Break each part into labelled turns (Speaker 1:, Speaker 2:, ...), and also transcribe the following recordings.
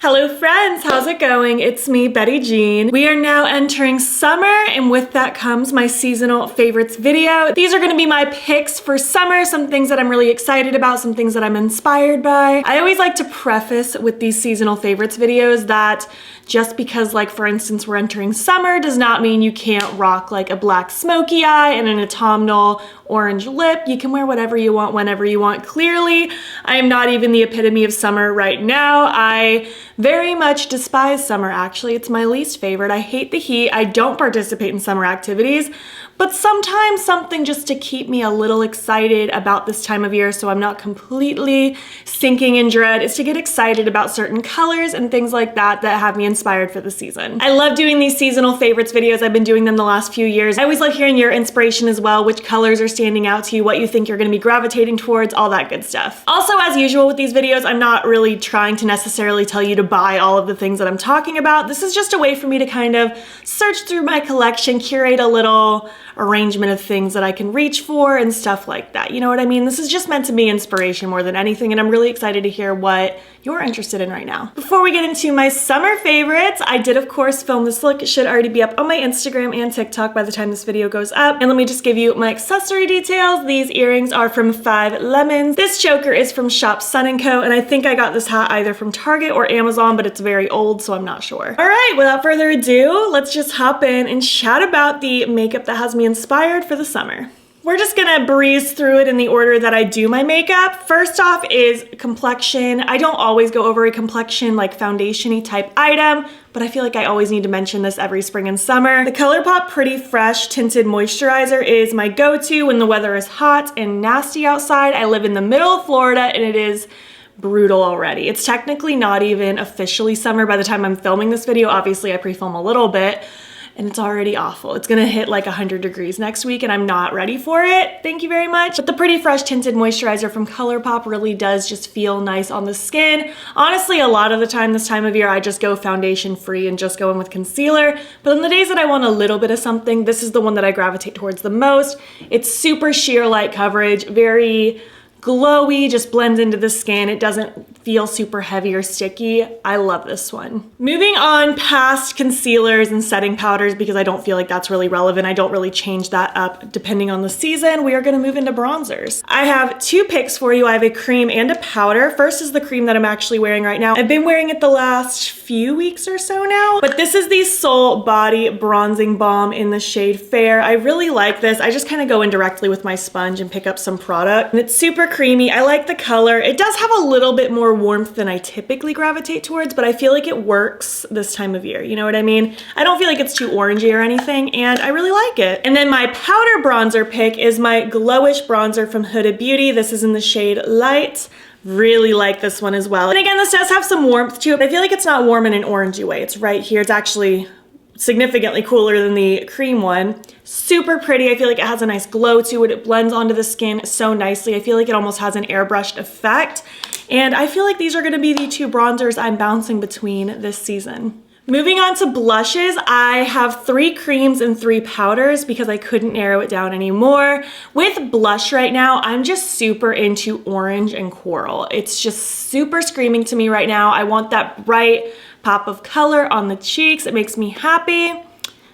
Speaker 1: Hello friends, how's it going? It's me, Betty Jean. We are now entering summer, and with that comes my seasonal favorites video. These are gonna be my picks for summer, some things that I'm really excited about, some things that I'm inspired by. I always like to preface with these seasonal favorites videos that just because, like, for instance, we're entering summer does not mean you can't rock like a black smoky eye and an autumnal orange lip. You can wear whatever you want, whenever you want. Clearly, I am not even the epitome of summer right now. I very much despise summer, actually. It's my least favorite. I hate the heat. I don't participate in summer activities, but sometimes something just to keep me a little excited about this time of year so I'm not completely sinking in dread is to get excited about certain colors and things like that that have me inspired for the season. I love doing these seasonal favorites videos. I've been doing them the last few years. I always like hearing your inspiration as well, which colors are standing out to you, what you think you're gonna be gravitating towards, all that good stuff. Also, as usual with these videos, I'm not really trying to necessarily tell you to buy all of the things that I'm talking about. This is just a way for me to kind of search through my collection, curate a little arrangement of things that I can reach for and stuff like that. You know what I mean? This is just meant to be inspiration more than anything, and I'm really excited to hear what you're interested in right now. Before we get into my summer favorites, I did of course film this look. It should already be up on my Instagram and TikTok by the time this video goes up. And let me just give you my accessory details. These earrings are from 5 Lemons. This choker is from Shop Sun & Co. And I think I got this hat either from Target or Amazon, but it's very old, so I'm not sure. All right, without further ado, let's just hop in and chat about the makeup that has me inspired for the summer. We're just gonna breeze through it in the order that I do my makeup. First off is complexion. I don't always go over a complexion like foundation-y type item, but I feel like I always need to mention this every spring and summer. The Colourpop Pretty Fresh Tinted Moisturizer is my go-to when the weather is hot and nasty outside. I live in the middle of Florida and it is brutal already. It's technically not even officially summer by the time I'm filming this video. Obviously I pre-film a little bit, and it's already awful. It's gonna hit like 100 degrees next week and I'm not ready for it. Thank you very much. But the Pretty Fresh Tinted Moisturizer from Colourpop really does just feel nice on the skin. Honestly, a lot of the time this time of year, I just go foundation free and just go in with concealer. But on the days that I want a little bit of something, this is the one that I gravitate towards the most. It's super sheer light coverage, very glowy, just blends into the skin. It doesn't feel super heavy or sticky. I love this one. Moving on past concealers and setting powders because I don't feel like that's really relevant. I don't really change that up depending on the season. We are gonna move into bronzers. I have 2 picks for you. I have a cream and a powder. First is the cream that I'm actually wearing right now. I've been wearing it the last few weeks or so now, but this is the Soul Body Bronzing Balm in the shade Fair. I really like this. I just kind of go in directly with my sponge and pick up some product, and it's super creamy. I like the color. It does have a little bit more warmth than I typically gravitate towards, but I feel like it works this time of year. You know what I mean? I don't feel like it's too orangey or anything, and I really like it. And then my powder bronzer pick is my Glowish bronzer from Huda Beauty. This is in the shade Light. Really like this one as well. And again, this does have some warmth to it, but I feel like it's not warm in an orangey way. It's right here. It's actually significantly cooler than the cream one. Super pretty. I feel like it has a nice glow to it. It blends onto the skin so nicely. I feel like it almost has an airbrushed effect. And I feel like these are gonna be the 2 bronzers I'm bouncing between this season. Moving on to blushes, I have 3 creams and 3 powders because I couldn't narrow it down anymore. With blush right now, I'm just super into orange and coral. It's just super screaming to me right now. I want that bright pop of color on the cheeks. It makes me happy.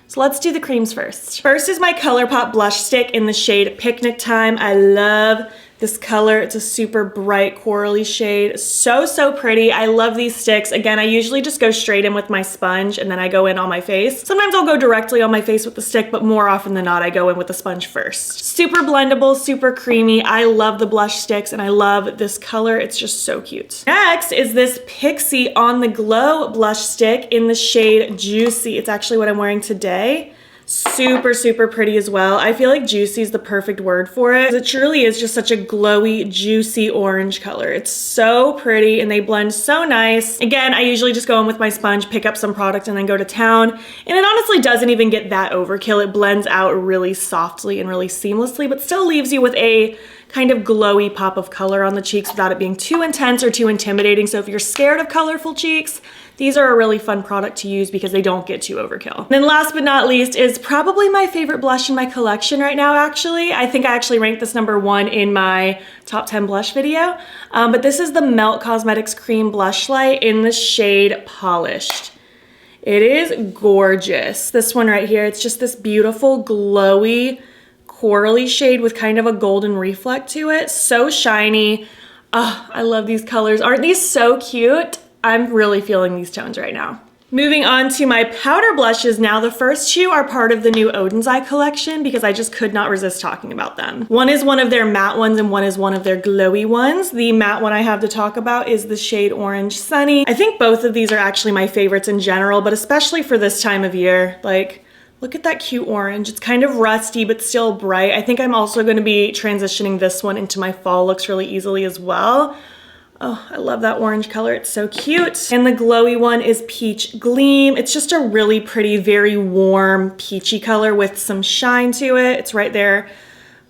Speaker 1: So let's do the creams first. First is my Colourpop blush stick in the shade Picnic Time. I love this color. It's a super bright corally shade. So, so pretty. I love these sticks. Again, I usually just go straight in with my sponge and then I go in on my face. Sometimes I'll go directly on my face with the stick, but more often than not, I go in with the sponge first. Super blendable, super creamy. I love the blush sticks and I love this color. It's just so cute. Next is this Pixi On The Glow blush stick in the shade Juicy. It's actually what I'm wearing today. Super, super pretty as well. I feel like juicy is the perfect word for it. It truly is just such a glowy, juicy orange color. It's so pretty and they blend so nice. Again, I usually just go in with my sponge, pick up some product and then go to town. And it honestly doesn't even get that overkill. It blends out really softly and really seamlessly, but still leaves you with a kind of glowy pop of color on the cheeks without it being too intense or too intimidating. So if you're scared of colorful cheeks, these are a really fun product to use because they don't get too overkill. And then last but not least is probably my favorite blush in my collection right now, actually. I think I actually ranked this #1 in my top 10 blush video. But this is the Melt Cosmetics Cream Blush Light in the shade Polished. It is gorgeous. This one right here, it's just this beautiful, glowy, corally shade with kind of a golden reflect to it. So shiny. Oh, I love these colors. Aren't these so cute? I'm really feeling these tones right now. Moving on to my powder blushes now. The first two are part of the new Oden's Eye collection because I just could not resist talking about them. One is one of their matte ones and one is one of their glowy ones. The matte one I have to talk about is the shade Orange Sunny. I think both of these are actually my favorites in general, but especially for this time of year. Like, look at that cute orange. It's kind of rusty, but still bright. I think I'm also gonna be transitioning this one into my fall looks really easily as well. Oh, I love that orange color. It's so cute. And the glowy one is Peach Gleam. It's just a really pretty, very warm peachy color with some shine to it. It's right there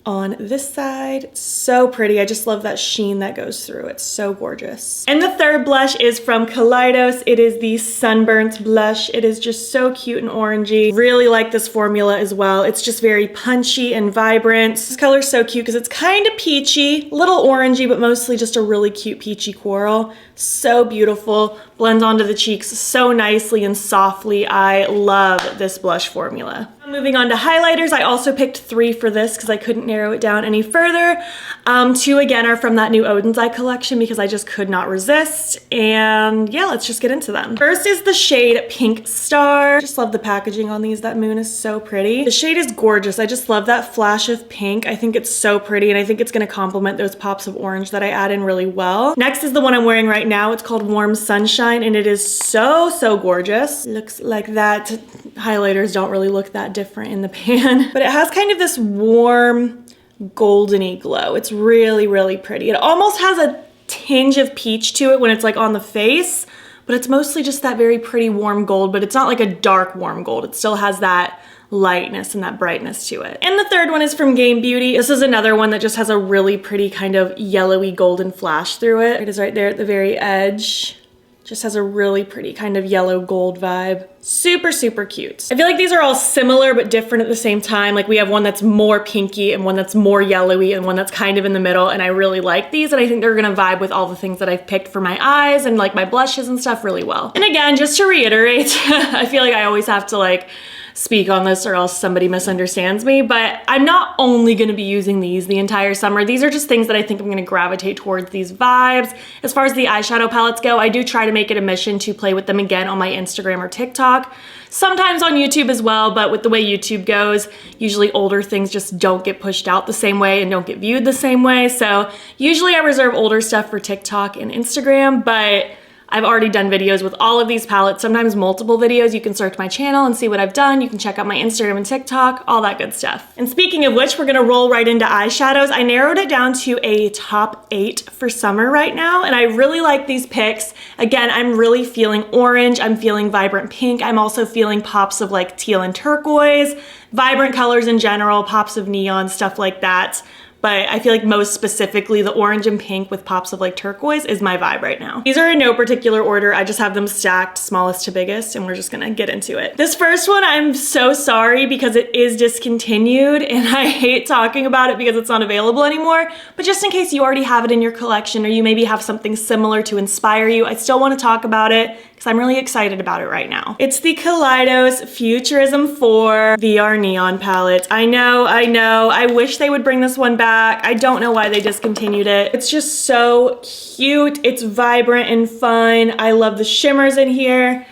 Speaker 1: on this side. It's so pretty. I just love that sheen that goes through. It's so gorgeous. And the third blush is from Kaleidos. It is the Sunburnt Blush. It is just so cute and orangey. Really like this formula as well. It's just very punchy and vibrant. This color is so cute because it's kind of peachy, a little orangey, but mostly just a really cute peachy coral. So beautiful. Blends onto the cheeks so nicely and softly. I love this blush formula. Moving on to highlighters, I also picked 3 for this because I couldn't narrow it down any further. 2 again are from that new Oden's Eye collection because I just could not resist. And yeah, let's just get into them. First is the shade Pink Star. Just love the packaging on these. That moon is so pretty. The shade is gorgeous. I just love that flash of pink. I think it's so pretty and I think it's gonna complement those pops of orange that I add in really well. Next is the one I'm wearing right now. It's called Warm Sunshine and it is so, so gorgeous. Looks like that. Highlighters don't really look that different in the pan, but it has kind of this warm goldeny glow. It's really, really pretty. It almost has a tinge of peach to it when it's like on the face, but it's mostly just that very pretty warm gold, but it's not like a dark warm gold. It still has that lightness and that brightness to it. And the third one is from Game Beauty. This is another one that just has a really pretty kind of yellowy golden flash through it. It is right there at the very edge. Just has a really pretty kind of yellow gold vibe. Super, super cute. I feel like these are all similar but different at the same time. Like we have one that's more pinky and one that's more yellowy and one that's kind of in the middle, and I really like these and I think they're gonna vibe with all the things that I've picked for my eyes and like my blushes and stuff really well. And again, just to reiterate, I feel like I always have to like speak on this or else somebody misunderstands me, but I'm not only gonna be using these the entire summer. These are just things that I think I'm gonna gravitate towards these vibes. As far as the eyeshadow palettes go, I do try to make it a mission to play with them again on my Instagram or TikTok. Sometimes on YouTube as well, but with the way YouTube goes, usually older things just don't get pushed out the same way and don't get viewed the same way. So usually I reserve older stuff for TikTok and Instagram, but I've already done videos with all of these palettes, sometimes multiple videos. You can search my channel and see what I've done. You can check out my Instagram and TikTok, all that good stuff. And speaking of which, we're gonna roll right into eyeshadows. I narrowed it down to a top 8 for summer right now, and I really like these picks. Again, I'm really feeling orange, I'm feeling vibrant pink, I'm also feeling pops of like teal and turquoise, vibrant colors in general, pops of neon, stuff like that. But I feel like most specifically the orange and pink with pops of like turquoise is my vibe right now. These are in no particular order. I just have them stacked smallest to biggest and we're just gonna get into it. This first one, I'm so sorry because it is discontinued and I hate talking about it because it's not available anymore. But just in case you already have it in your collection or you maybe have something similar to inspire you, I still wanna talk about it because I'm really excited about it right now. It's the Kaleidos Futurism 4 VR Neon palette. I know, I wish they would bring this one back. I don't know why they discontinued it. It's just so cute. It's vibrant and fun. I love the shimmers in here.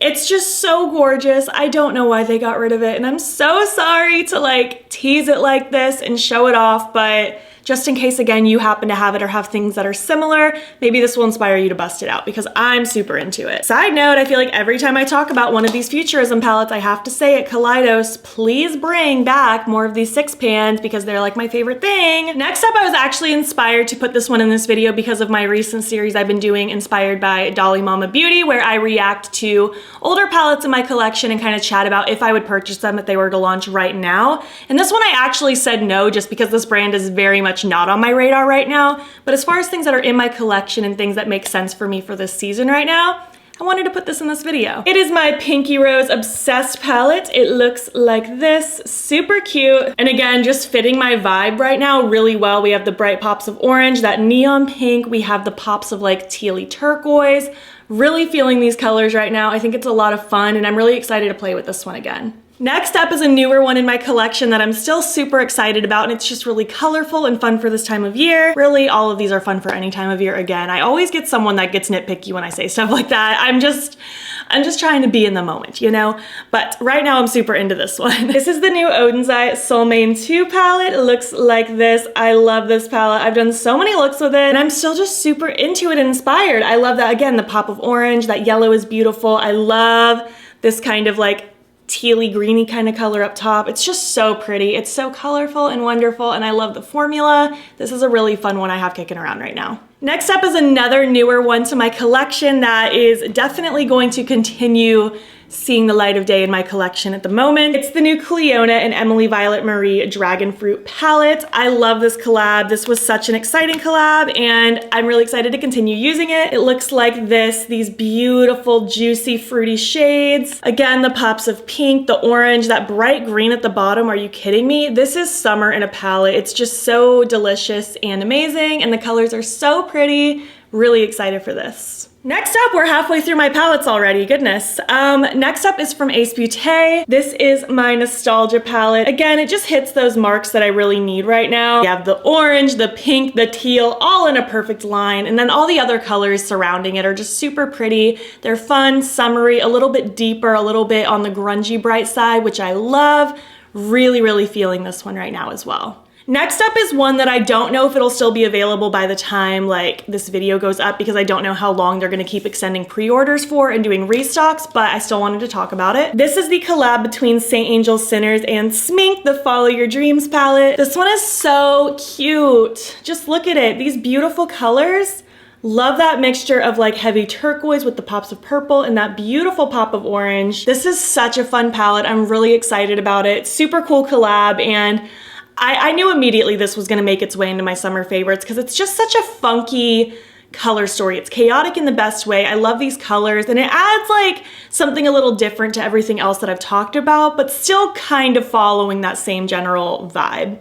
Speaker 1: It's just so gorgeous. I don't know why they got rid of it, and I'm so sorry to like tease it like this and show it off, but just in case, again, you happen to have it or have things that are similar, maybe this will inspire you to bust it out because I'm super into it. Side note, I feel like every time I talk about one of these Futurism palettes, I have to say it, Kaleidos, please bring back more of these 6 pans because they're like my favorite thing. Next up, I was actually inspired to put this one in this video because of my recent series I've been doing inspired by Dolly Mama Beauty, where I react to older palettes in my collection and kind of chat about if I would purchase them if they were to launch right now. And this one I actually said no just because this brand is very much much not on my radar right now. But as far as things that are in my collection and things that make sense for me for this season right now, I wanted to put this in this video. It is my Pinky Rose Obsessed palette. It looks like this, super cute. And again, just fitting my vibe right now really well. We have the bright pops of orange, that neon pink. We have the pops of like tealy turquoise. Really feeling these colors right now. I think it's a lot of fun and I'm really excited to play with this one again. Next up is a newer one in my collection that I'm still super excited about, and it's just really colorful and fun for this time of year. Really, all of these are fun for any time of year. Again, I always get someone that gets nitpicky when I say stuff like that. I'm just trying to be in the moment, you know? But right now I'm super into this one. This is the new Odensai Solmane II Palette. It looks like this. I love this palette. I've done so many looks with it and I'm still just super into it and inspired. I love that, again, the pop of orange, that yellow is beautiful. I love this kind of like tealy greeny kind of color up top. It's just so pretty. It's so colorful and wonderful and I love the formula. This is a really fun one I have kicking around right now. Next up is another newer one to my collection that is definitely going to continue seeing the light of day in my collection at the moment. It's the new Clionadh and Emily Violet Marie Dragon Fruit palette. I love this collab. This was such an exciting collab and I'm really excited to continue using it. It looks like this, these beautiful, juicy, fruity shades. Again, the pops of pink, the orange, that bright green at the bottom. Are you kidding me? This is summer in a palette. It's just so delicious and amazing and the colors are so pretty. Really excited for this. Next up, we're halfway through my palettes already, goodness. Next up is from Beaute. This is my Nostalgia palette. Again, it just hits those marks that I really need right now. You have the orange, the pink, the teal, all in a perfect line. And then all the other colors surrounding it are just super pretty. They're fun, summery, a little bit deeper, a little bit on the grungy bright side, which I love. Really, really feeling this one right now as well. Next up is one that I don't know if it'll still be available by the time like this video goes up because I don't know how long they're gonna keep extending pre-orders for and doing restocks, but I still wanted to talk about it. This is the collab between Saint Angel Sinners and Smink, the Follow Your Dreams palette. This one is so cute. Just look at it, these beautiful colors. Love that mixture of like heavy turquoise with the pops of purple and that beautiful pop of orange. This is such a fun palette. I'm really excited about it. Super cool collab and I knew immediately this was gonna make its way into my summer favorites because it's just such a funky color story. It's chaotic in the best way. I love these colors and it adds like something a little different to everything else that I've talked about, but still kind of following that same general vibe.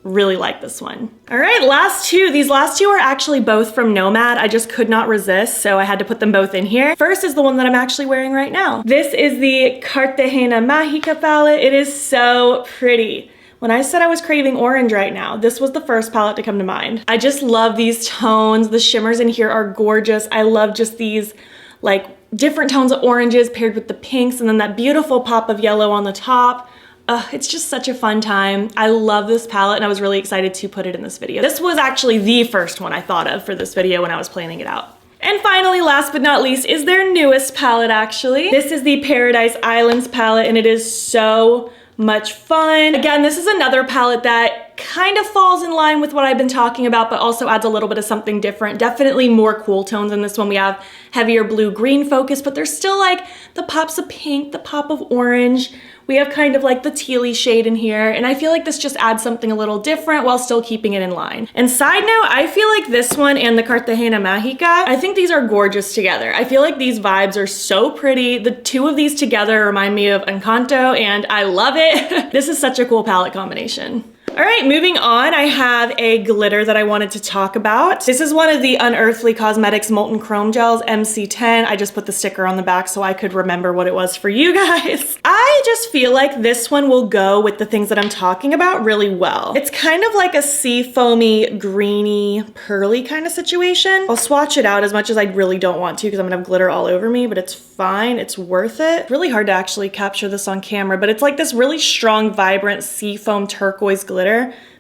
Speaker 1: Really like this one. All right, last two. These last two are actually both from Nomad. I just could not resist, so I had to put them both in here. First is the one that I'm actually wearing right now. This is the Cartagena Magica palette. It is so pretty. When I said I was craving orange right now, this was the first palette to come to mind. I just love these tones. The shimmers in here are gorgeous. I love just these like different tones of oranges paired with the pinks and then that beautiful pop of yellow on the top. It's just such a fun time. I love this palette and I was really excited to put it in this video. This was actually the first one I thought of for this video when I was planning it out. And finally, last but not least, is their newest palette actually. This is the Paradise Islands palette and it is so much fun. Again, this is another palette that kind of falls in line with what I've been talking about, but also adds a little bit of something different. Definitely more cool tones in this one. We have heavier blue-green focus, but there's still like the pops of pink, the pop of orange. We have kind of like the tealy shade in here, and I feel like this just adds something a little different while still keeping it in line. And side note, I feel like this one and the Cartagena Magica, I think these are gorgeous together. I feel like these vibes are so pretty. The two of these together remind me of Encanto, and I love it. This is such a cool palette combination. All right, moving on, I have a glitter that I wanted to talk about. This is one of the Unearthly Cosmetics Molten Chrome Gels, MC10. I just put the sticker on the back so I could remember what it was for you guys. I just feel like this one will go with the things that I'm talking about really well. It's kind of like a sea foamy, greeny, pearly kind of situation. I'll swatch it out as much as I really don't want to because I'm gonna have glitter all over me, but it's fine, it's worth it. It's really hard to actually capture this on camera, but it's like this really strong, vibrant sea foam turquoise glitter.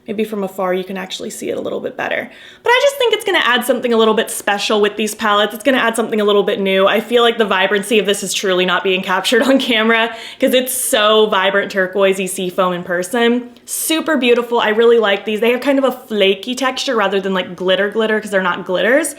Speaker 1: Maybe from afar you can actually see it a little bit better. But I just think it's gonna add something a little bit special with these palettes. It's gonna add something a little bit new. I feel like the vibrancy of this is truly not being captured on camera because it's so vibrant turquoisey sea foam in person. Super beautiful, I really like these. They have kind of a flaky texture rather than like glitter because they're not glitters.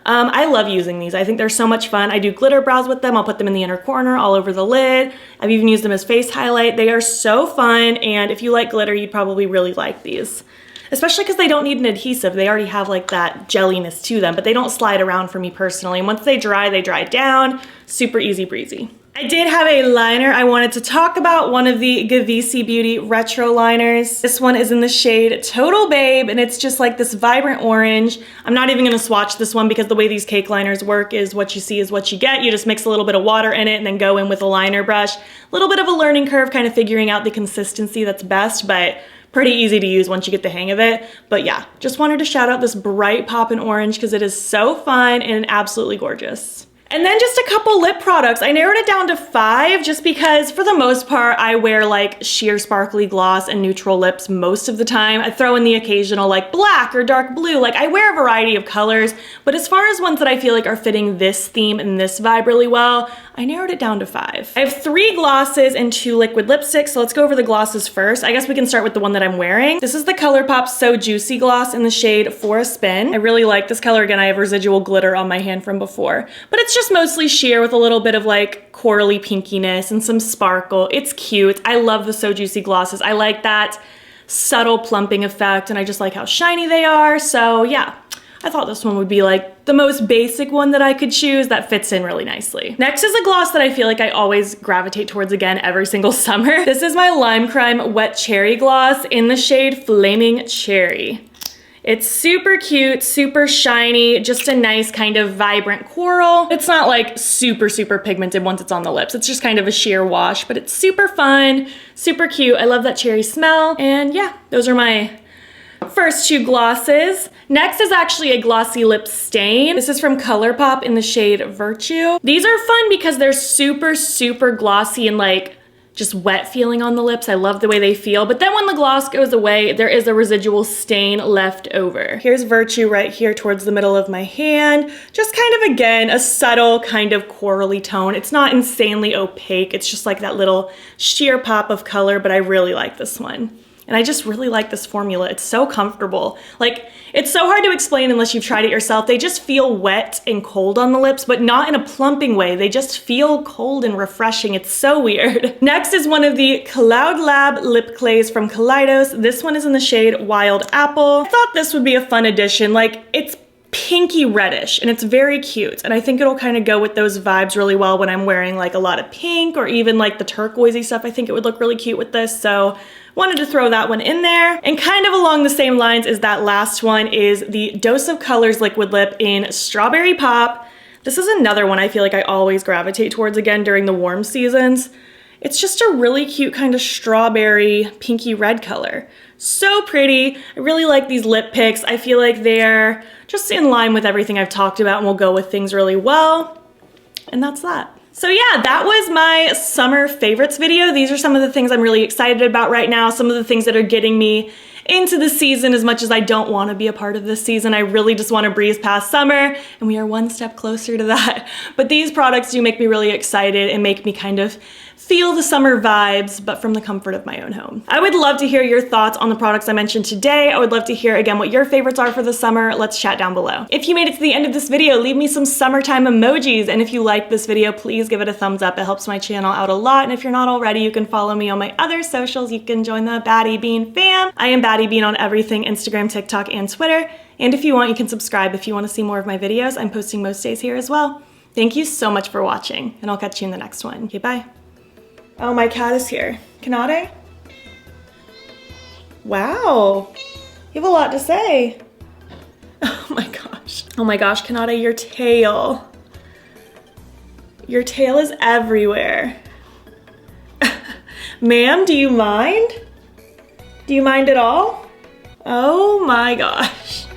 Speaker 1: I love using these. I think they're so much fun. I do glitter brows with them. I'll put them in the inner corner, all over the lid. I've even used them as face highlight. They are so fun, and if you like glitter, you'd probably really like these. especially because they don't need an adhesive. They already have like that jelliness to them, but they don't slide around for me personally. And once they dry down. Super easy breezy. I did have a liner I wanted to talk about, one of the Gavissi Beauty retro liners. This one is in the shade Total Babe, and it's just like this vibrant orange. I'm not even gonna swatch this one because the way these cake liners work is what you see is what you get. You just mix a little bit of water in it and then go in with a liner brush. A little bit of a learning curve, kind of figuring out the consistency that's best, but pretty easy to use once you get the hang of it. But yeah, just wanted to shout out this bright poppin' orange because it is so fun and absolutely gorgeous. And then just a couple lip products. I narrowed it down to 5 just because for the most part, I wear like sheer sparkly gloss and neutral lips most of the time. I throw in the occasional like black or dark blue. Like I wear a variety of colors, but as far as ones that I feel like are fitting this theme and this vibe really well, I narrowed it down to 5. I have 3 glosses and 2 liquid lipsticks, so let's go over the glosses first. I guess we can start with the one that I'm wearing. This is the Colourpop So Juicy gloss in the shade For a Spin. I really like this color. Again, I have residual glitter on my hand from before, but it's just mostly sheer with a little bit of like corally pinkiness and some sparkle. It's cute. I love the So Juicy glosses. I like that subtle plumping effect, and I just like how shiny they are. So yeah, I thought this one would be like the most basic one that I could choose that fits in really nicely. Next is a gloss that I feel like I always gravitate towards again every single summer. This is my Lime Crime Wet Cherry Gloss in the shade Flaming Cherry. It's super cute, super shiny, just a nice kind of vibrant coral. It's not like super pigmented once it's on the lips. It's just kind of a sheer wash, but it's super fun, super cute. I love that cherry smell. And yeah, those are my first 2 glosses. Next is actually a glossy lip stain. This is from Colourpop in the shade Virtue. These are fun because they're super glossy and like just wet feeling on the lips. I love the way they feel, but then when the gloss goes away, there is a residual stain left over. Here's Virtue right here towards the middle of my hand. Just kind of, again, a subtle kind of corally tone. It's not insanely opaque. It's just like that little sheer pop of color, but I really like this one. And I just really like this formula. It's so comfortable. Like, it's so hard to explain unless you've tried it yourself. They just feel wet and cold on the lips, but not in a plumping way. They just feel cold and refreshing. It's so weird. Next is one of the Cloud Lab lip clays from Kaleidos. This one is in the shade Wild Apple. I thought this would be a fun addition. Like, it's pinky reddish and it's very cute, and I think it'll kind of go with those vibes really well when I'm wearing like a lot of pink or even like the turquoisey stuff. I think it would look really cute with this, so wanted to throw that one in there. And kind of along the same lines as that last one is the Dose of Colors liquid lip in Strawberry Pop. This is another one I feel like I always gravitate towards again during the warm seasons. It's just a really cute kind of strawberry pinky red color. So pretty. I really like these lip picks. I feel like they're just in line with everything I've talked about and will go with things really well. And that's that. So yeah, that was my summer favorites video. These are some of the things I'm really excited about right now. Some of the things that are getting me into the season as much as I don't want to be a part of this season. I really just want to breeze past summer, and we are one step closer to that. But these products do make me really excited and make me kind of feel the summer vibes, but from the comfort of my own home. I would love to hear your thoughts on the products I mentioned today. I would love to hear again what your favorites are for the summer. Let's chat down below. If you made it to the end of this video, leave me some summertime emojis. And if you liked this video, please give it a thumbs up. It helps my channel out a lot. And if you're not already, you can follow me on my other socials. You can join the BATTYBEAN fam. I am BATTYBEAN on everything, Instagram, TikTok, and Twitter. And if you want, you can subscribe if you want to see more of my videos. I'm posting most days here as well. Thank you so much for watching, and I'll catch you in the next one. Okay, bye. Oh, my cat is here. Clionadh? Wow. You have a lot to say. Oh my gosh. Oh my gosh, Clionadh, your tail. Your tail is everywhere. Ma'am, do you mind? Do you mind at all? Oh my gosh.